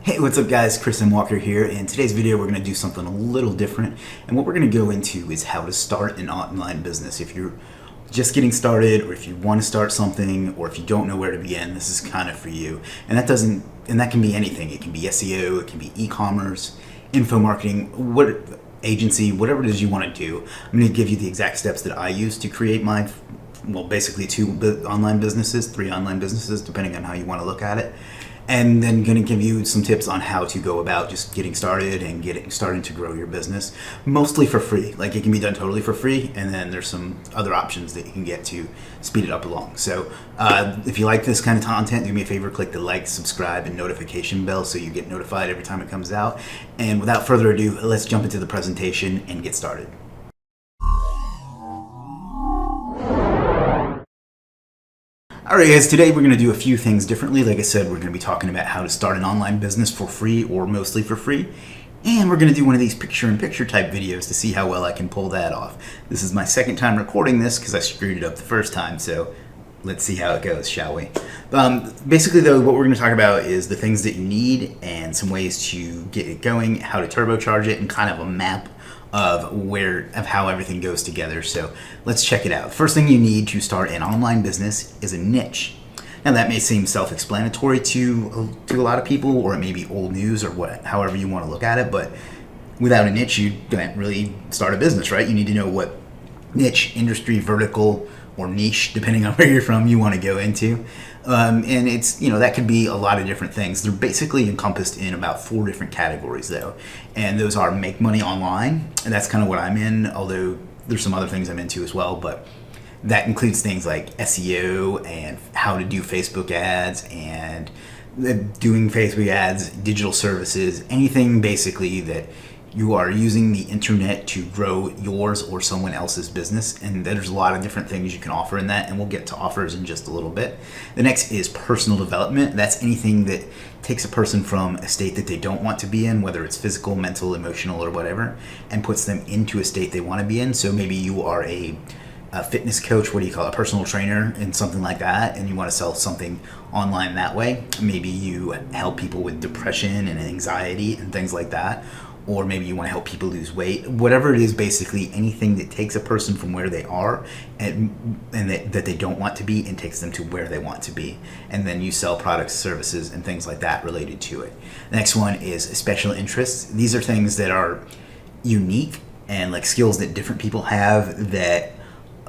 Hey, what's up guys? Chris M. Walker here. In today's video, we're going to do something a little different. And what we're going to go into is how to start an online business. If you're just getting started, or if you want to start something, or if you don't know where to begin, this is kind of for you. And that can be anything. It can be SEO, it can be e-commerce, info marketing, agency, whatever it is you want to do. I'm going to give you the exact steps that I use to create my, basically three online businesses, depending on how you want to look at it. And then going to give you some tips on how to go about just getting started and starting to grow your business, mostly for free. Like, it can be done totally for free, and then there's some other options that you can get to speed it up along. So if you like this kind of content, do me a favor, click the like, subscribe, and notification bell so you get notified every time it comes out. And without further ado, let's jump into the presentation and get started. Alright guys, today we're going to do a few things differently. Like I said, we're going to be talking about how to start an online business for free or mostly for free. And we're going to do one of these picture-in-picture type videos to see how well I can pull that off. This is my second time recording this because I screwed it up the first time, so let's see how it goes, shall we? Basically though, what we're going to talk about is the things that you need and some ways to get it going, how to turbocharge it, and kind of a map of how everything goes together. So let's check it out. First thing you need to start an online business is a niche. Now that may seem self-explanatory to a lot of people, or it may be old news, or however you want to look at it, but without a niche you don't really start a business, right? You need to know what niche, industry, vertical, or niche, depending on where you're from, you want to go into. And it's, that could be a lot of different things. They're basically encompassed in about 4 different categories though. And those are make money online, and that's kind of what I'm in, although there's some other things I'm into as well, but that includes things like SEO and how to do Facebook ads and doing Facebook ads, digital services, anything basically that you are using the internet to grow yours or someone else's business. And there's a lot of different things you can offer in that, and we'll get to offers in just a little bit. The next is personal development. That's anything that takes a person from a state that they don't want to be in, whether it's physical, mental, emotional, or whatever, and puts them into a state they want to be in. So maybe you are a fitness coach, a personal trainer, and something like that, and you want to sell something online that way. Maybe you help people with depression and anxiety and things like that. Or maybe you want to help people lose weight. Whatever it is, basically anything that takes a person from where they are and that they don't want to be and takes them to where they want to be. And then you sell products, services, and things like that related to it. The next one is special interests. These are things that are unique and like skills that different people have that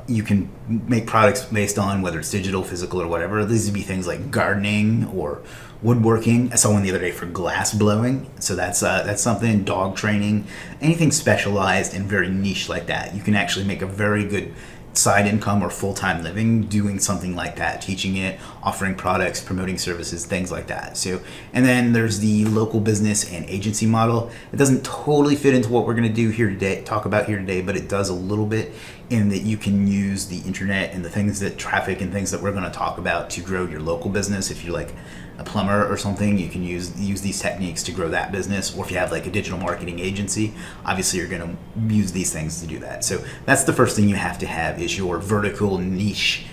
you can make products based on, whether it's digital, physical, or whatever. These would be things like gardening or woodworking. I saw one the other day for glass blowing, so that's something. Dog training, anything specialized and very niche like that. You can actually make a very good side income or full-time living doing something like that, teaching it, offering products, promoting services, things like that. So, and then there's the local business and agency model. It doesn't totally fit into what we're going to do here today, talk about here today, but it does a little bit, in that you can use the internet and the things that traffic and things that we're going to talk about to grow your local business. If you're like a plumber or something, you can use these techniques to grow that business. Or if you have like a digital marketing agency, obviously you're going to use these things to do that. So that's the first thing you have to have, is your vertical niche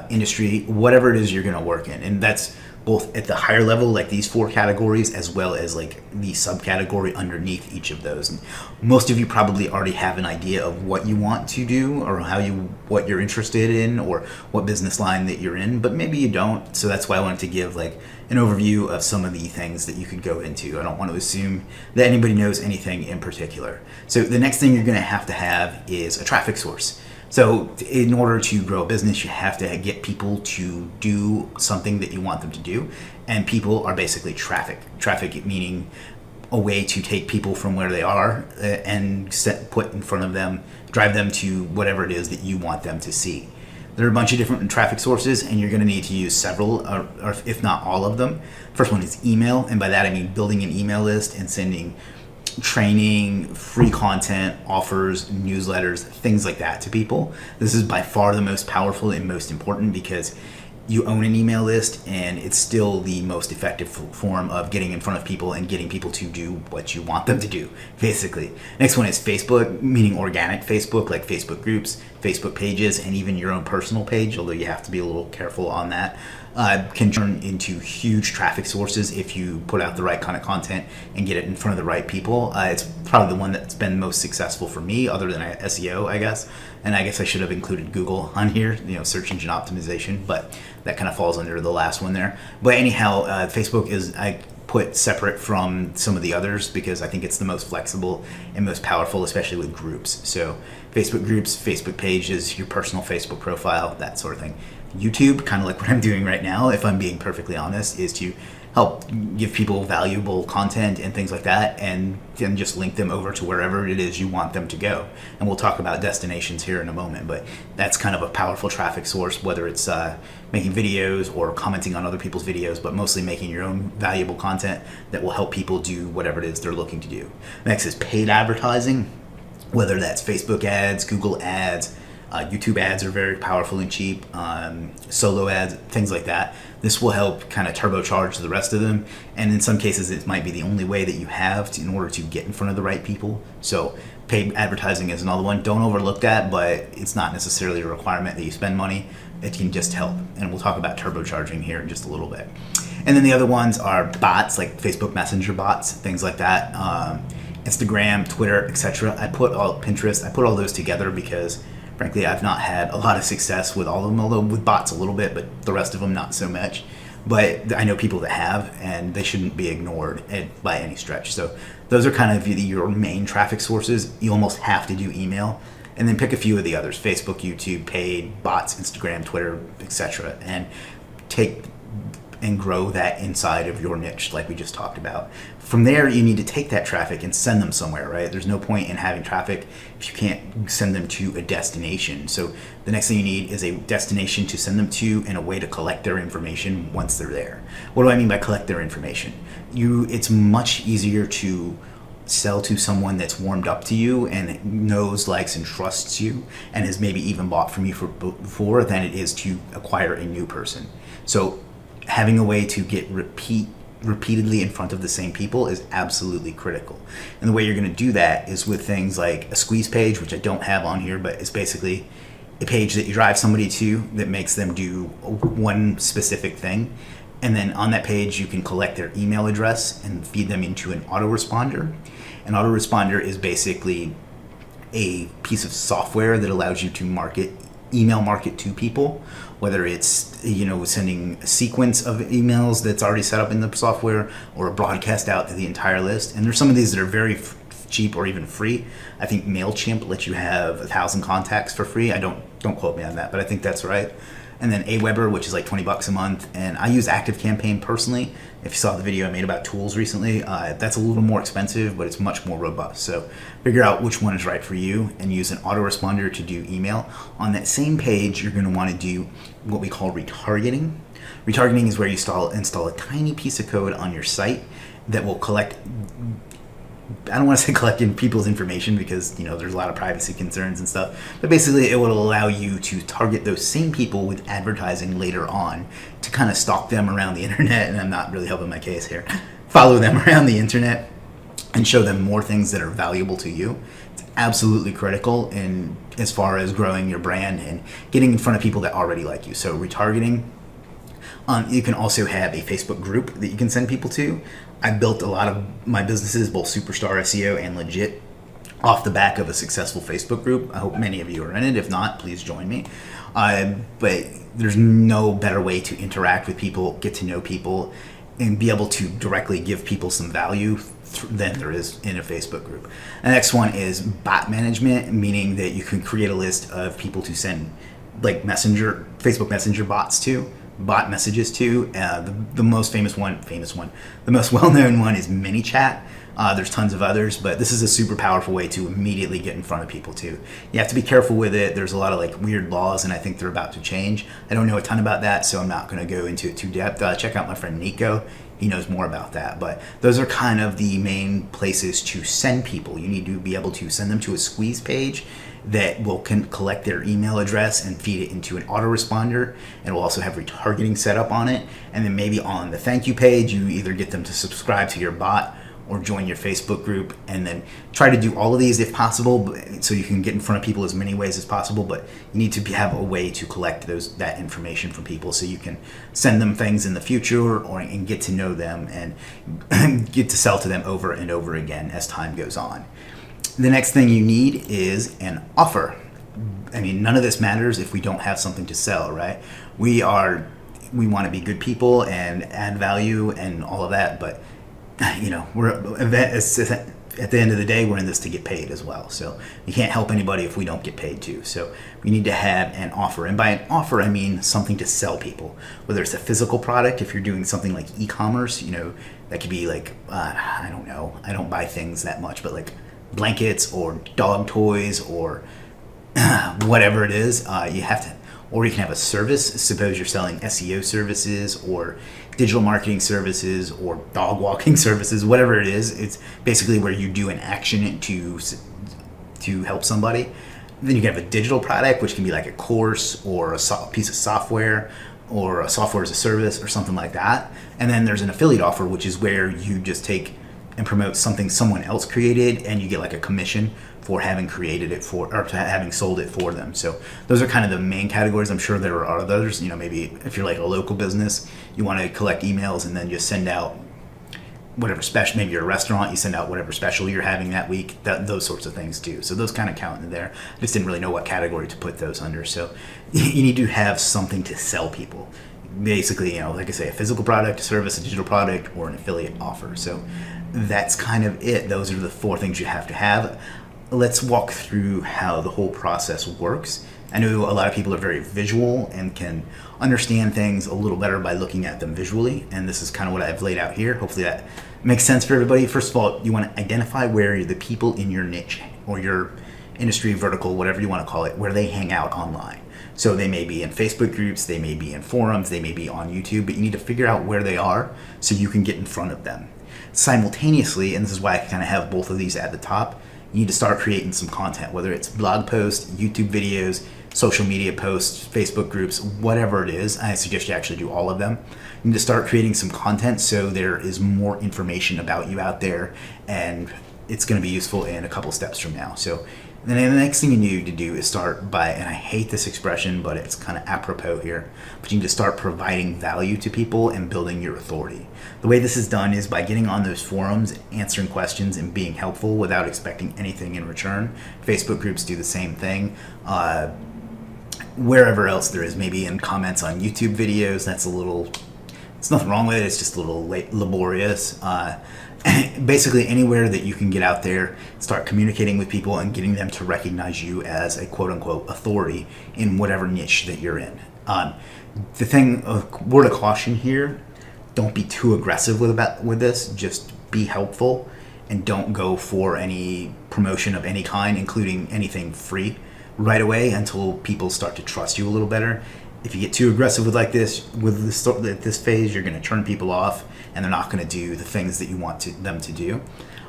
industry, whatever it is you're going to work in. And that's both at the higher level, like these 4 categories, as well as like the subcategory underneath each of those. And most of you probably already have an idea of what you want to do, or what you're interested in, or what business line that you're in, but maybe you don't. So that's why I wanted to give like an overview of some of the things that you could go into. I don't want to assume that anybody knows anything in particular. So the next thing you're going to have is a traffic source. So in order to grow a business, you have to get people to do something that you want them to do. And people are basically traffic. Traffic meaning a way to take people from where they are and put in front of them, drive them to whatever it is that you want them to see. There are a bunch of different traffic sources, and you're going to need to use several, or if not all of them. First one is email, and by that I mean building an email list and sending training, free content, offers, newsletters, things like that to people. This is by far the most powerful and most important, because you own an email list, and it's still the most effective form of getting in front of people and getting people to do what you want them to do, basically. Next one is Facebook, meaning organic Facebook, like Facebook groups, Facebook pages, and even your own personal page, although you have to be a little careful on that. can turn into huge traffic sources if you put out the right kind of content and get it in front of the right people. It's probably the one that's been most successful for me, other than SEO, I guess. And I guess I should have included Google on here, search engine optimization, but that kind of falls under the last one there. But anyhow, Facebook is, I put separate from some of the others because I think it's the most flexible and most powerful, especially with groups. So Facebook groups, Facebook pages, your personal Facebook profile, that sort of thing. YouTube, kind of like what I'm doing right now, if I'm being perfectly honest, is to help give people valuable content and things like that, and then just link them over to wherever it is you want them to go. And we'll talk about destinations here in a moment, but that's kind of a powerful traffic source, whether it's making videos or commenting on other people's videos, but mostly making your own valuable content that will help people do whatever it is they're looking to do. Next is paid advertising, whether that's Facebook ads, Google ads, YouTube ads are very powerful and cheap, solo ads, things like that. This will help kind of turbocharge the rest of them, and in some cases it might be the only way that you have in order to get in front of the right people. So paid advertising is another one. Don't overlook that, but it's not necessarily a requirement that you spend money. It can just help, and we'll talk about turbocharging here in just a little bit. And then the other ones are bots, like Facebook Messenger bots, things like that, Instagram, Twitter, etc. Pinterest, I put all those together because frankly, I've not had a lot of success with all of them, although with bots a little bit, but the rest of them not so much. But I know people that have, and they shouldn't be ignored by any stretch. So those are kind of your main traffic sources. You almost have to do email, and then pick a few of the others: Facebook, YouTube, paid, bots, Instagram, Twitter, etc. And take and grow that inside of your niche like we just talked about. From there, you need to take that traffic and send them somewhere, right? There's no point in having traffic if you can't send them to a destination. So the next thing you need is a destination to send them to and a way to collect their information once they're there. What do I mean by collect their information? It's much easier to sell to someone that's warmed up to you and knows, likes, and trusts you and has maybe even bought from you before than it is to acquire a new person. So having a way to get repeatedly in front of the same people is absolutely critical. And the way you're going to do that is with things like a squeeze page, which I don't have on here, but it's basically a page that you drive somebody to that makes them do one specific thing. And then on that page, you can collect their email address and feed them into an autoresponder. An autoresponder is basically a piece of software that allows you to email market to people, whether it's sending a sequence of emails that's already set up in the software or a broadcast out to the entire list. And there's some of these that are very cheap or even free. I think MailChimp lets you have 1,000 contacts for free. Don't quote me on that, but I think that's right. And then Aweber, which is like $20 a month. And I use ActiveCampaign personally. If you saw the video I made about tools recently, that's a little more expensive, but it's much more robust. So figure out which one is right for you and use an autoresponder to do email. On that same page, you're going to want to do what we call retargeting. Retargeting is where you install a tiny piece of code on your site that will collect, I don't want to say collecting people's information because there's a lot of privacy concerns and stuff, but basically it will allow you to target those same people with advertising later on to kind of stalk them around the internet, and I'm not really helping my case here, follow them around the internet and show them more things that are valuable to you. It's absolutely critical in as far as growing your brand and getting in front of people that already like you. So retargeting. You can also have a Facebook group that you can send people to. I built a lot of my businesses, both Superstar SEO and Legit, off the back of a successful Facebook group. I hope many of you are in it. If not, please join me. But there's no better way to interact with people, get to know people, and be able to directly give people some value than there is in a Facebook group. The next one is bot management, meaning that you can create a list of people to send like Facebook Messenger bots to. Bot messages to. The most the most well-known one is ManyChat. There's tons of others, but this is a super powerful way to immediately get in front of people too. You have to be careful with it. There's a lot of like weird laws, and I think they're about to change. I don't know a ton about that, so I'm not going to go into it too depth. Check out my friend Nico. He knows more about that, but those are kind of the main places to send people. You need to be able to send them to a squeeze page that will collect their email address and feed it into an autoresponder, and will also have retargeting set up on it. And then maybe on the thank you page, you either get them to subscribe to your bot or join your Facebook group, and then try to do all of these if possible, so you can get in front of people as many ways as possible. But you need to have a way to collect that information from people, so you can send them things in the future, and get to know them and get to sell to them over and over again as time goes on. The next thing you need is an offer. I mean, none of this matters if we don't have something to sell, right? We want to be good people and add value and all of that, but we're at the end of the day, we're in this to get paid as well. So you can't help anybody if we don't get paid too. So we need to have an offer, and by an offer I mean something to sell people. Whether it's a physical product, if you're doing something like e-commerce, that could be like I don't know. I don't buy things that much, but like blankets or dog toys or whatever it is, you have to. Or you can have a service. Suppose you're selling SEO services or digital marketing services or dog walking services, whatever it is. It's basically where you do an action to help somebody. Then you can have a digital product, which can be like a course or a piece of software or a software as a service or something like that. And then there's an affiliate offer, which is where you just take and promote something someone else created, and you get like a commission for having created it for, or having sold it for them. So those are kind of the main categories. I'm sure there are others. Maybe if you're like a local business, you want to collect emails and then just send out whatever special. Maybe you're a restaurant, you send out whatever special you're having that week. Those sorts of things too. So those kind of count in there. I just didn't really know what category to put those under. So you need to have something to sell people. Basically, like I say, a physical product, a service, a digital product, or an affiliate offer. So that's kind of it. Those are the 4 things you have to have. Let's walk through how the whole process works. I know a lot of people are very visual and can understand things a little better by looking at them visually, and this is kind of what I've laid out here. Hopefully that makes sense for everybody. First of all, you want to identify where the people in your niche or your industry vertical, whatever you want to call it, where they hang out online. So they may be in Facebook groups, they may be in forums, they may be on YouTube, but you need to figure out where they are so you can get in front of them. Simultaneously, and this is why I kind of have both of these at the top, you need to start creating some content, whether it's blog posts, YouTube videos, social media posts, Facebook groups, whatever it is. I suggest you actually do all of them. You need to start creating some content so there is more information about you out there, and it's going to be useful in a couple steps from now. So then the next thing you need to do is start by, and I hate this expression, but it's kind of apropos here, but you need to start providing value to people and building your authority. The way this is done is by getting on those forums, answering questions, and being helpful without expecting anything in return. Facebook groups do the same thing. Wherever else there is, maybe in comments on YouTube videos, it's nothing wrong with it, it's just a little laborious. Basically anywhere that you can get out there, start communicating with people and getting them to recognize you as a quote-unquote authority in whatever niche that you're in. The thing, a word of caution here, don't be too aggressive with this. Just be helpful and don't go for any promotion of any kind, including anything free, right away until people start to trust you a little better. If you get too aggressive with this phase, you're going to turn people off, and they're not going to do the things that you want them to do.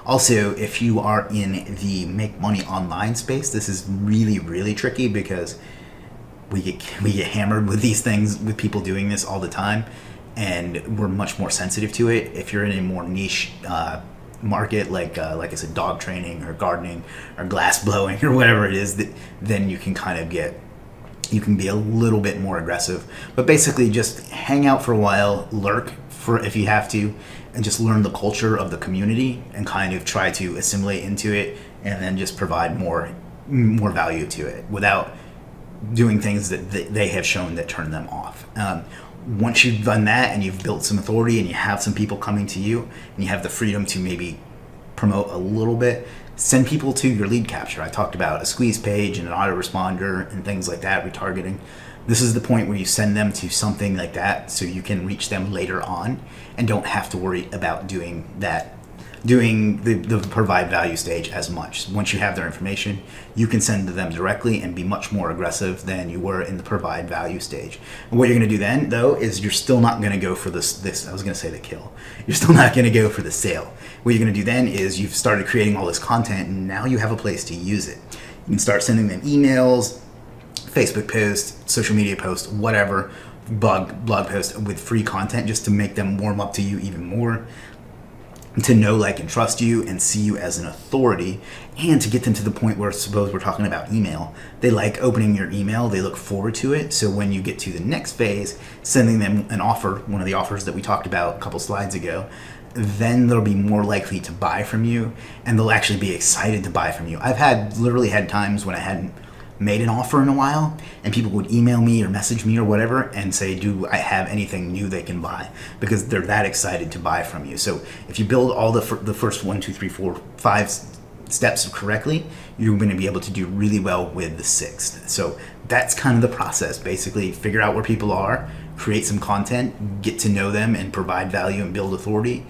Also, if you are in the make money online space, this is really, really tricky because we get hammered with these things, with people doing this all the time, and we're much more sensitive to it. If you're in a more niche market, like I said, dog training or gardening or glass blowing or whatever it is, then you can you can be a little bit more aggressive. But basically just hang out for a while, lurk if you have to, and just learn the culture of the community and kind of try to assimilate into it, and then just provide more value to it without doing things that they have shown that turn them off. Once you've done that and you've built some authority and you have some people coming to you and you have the freedom to maybe promote a little bit, send people to your lead capture. I talked about a squeeze page and an autoresponder and things like that, retargeting. This is the point where you send them to something like that so you can reach them later on and don't have to worry about doing the provide value stage as much. Once you have their information, you can send to them directly and be much more aggressive than you were in the provide value stage. And what you're going to do then, though, is you're still not going to go for this I was going to say the kill. You're still not going to go for the sale. What you're going to do then is you've started creating all this content, and now you have a place to use it. You can start sending them emails, Facebook posts, social media posts, whatever, blog posts with free content just to make them warm up to you even more. to know, like, and trust you and see you as an authority, and to get them to the point where, suppose we're talking about email, they like opening your email, they look forward to it. So when you get to the next phase, sending them an offer, one of the offers that we talked about a couple slides ago, then they'll be more likely to buy from you, and they'll actually be excited to buy from you. I've literally had times when I hadn't made an offer in a while, and people would email me or message me or whatever and say, do I have anything new they can buy? Because they're that excited to buy from you. So if you build all the first 1, 2, 3, 4, 5 steps correctly, you're going to be able to do really well with the sixth. So that's kind of the process. Basically, figure out where people are, create some content, get to know them and provide value and build authority,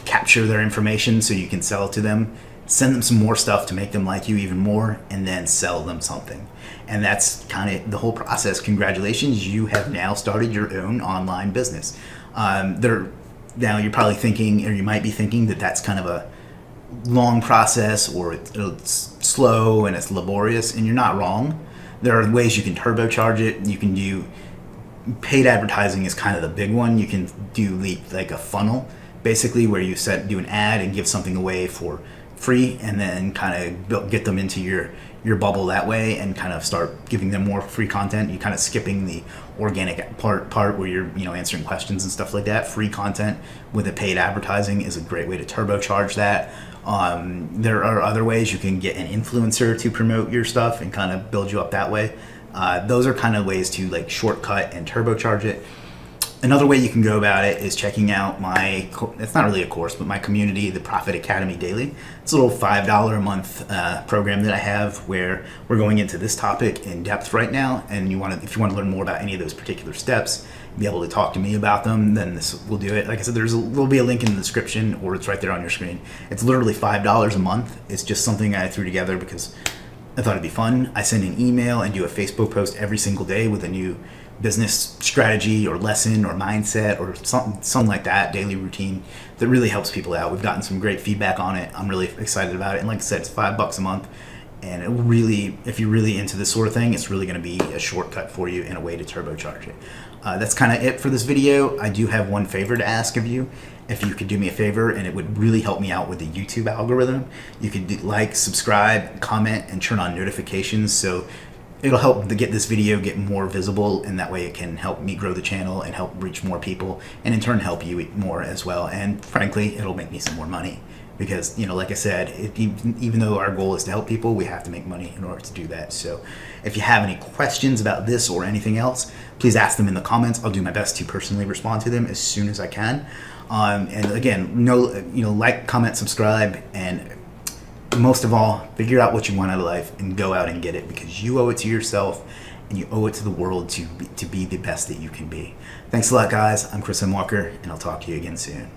capture their information so you can sell it to them, send them some more stuff to make them like you even more, and then sell them something. And that's kind of the whole process. Congratulations, you have now started your own online business. Now you're probably thinking, or you might be thinking, that that's kind of a long process, or it's slow and it's laborious, and you're not wrong. There are ways you can turbocharge it. You can do paid advertising is kind of the big one. You can do like a funnel, basically, where you do an ad and give something away for free, and then kind of get them into your bubble that way, and kind of start giving them more free content. You kind of skipping the organic part where you're answering questions and stuff like that. Free content with a paid advertising is a great way to turbocharge that. There are other ways you can get an influencer to promote your stuff and kind of build you up that way. Those are kind of ways to like shortcut and turbocharge it. Another way you can go about it is checking out it's not really a course, but my community, the Profit Academy Daily. It's a little $5 a month program that I have, where we're going into this topic in depth right now. And if you want to learn more about any of those particular steps, be able to talk to me about them, then this will do it. Like I said, there'll be a link in the description, or it's right there on your screen. It's literally $5 a month. It's just something I threw together because I thought it'd be fun. I send an email and do a Facebook post every single day with a new business strategy or lesson or mindset or something like that, daily routine that really helps people out. We've gotten some great feedback on it. I'm really excited about it. And like I said, it's $5 a month. And if you're really into this sort of thing, it's really going to be a shortcut for you and a way to turbocharge it. That's kind of it for this video. I do have one favor to ask of you. If you could do me a favor, and it would really help me out with the YouTube algorithm, you could like, subscribe, comment, and turn on notifications, so it'll help to get this video get more visible, and that way it can help me grow the channel and help reach more people, and in turn help you more as well. And frankly, it'll make me some more money, because like I said, even though our goal is to help people, we have to make money in order to do that. So if you have any questions about this or anything else, please ask them in the comments. I'll do my best to personally respond to them as soon as I can. And again, like, comment, subscribe, and most of all, figure out what you want out of life and go out and get it, because you owe it to yourself and you owe it to the world to be the best that you can be. Thanks a lot, guys. I'm Chris M. Walker, and I'll talk to you again soon.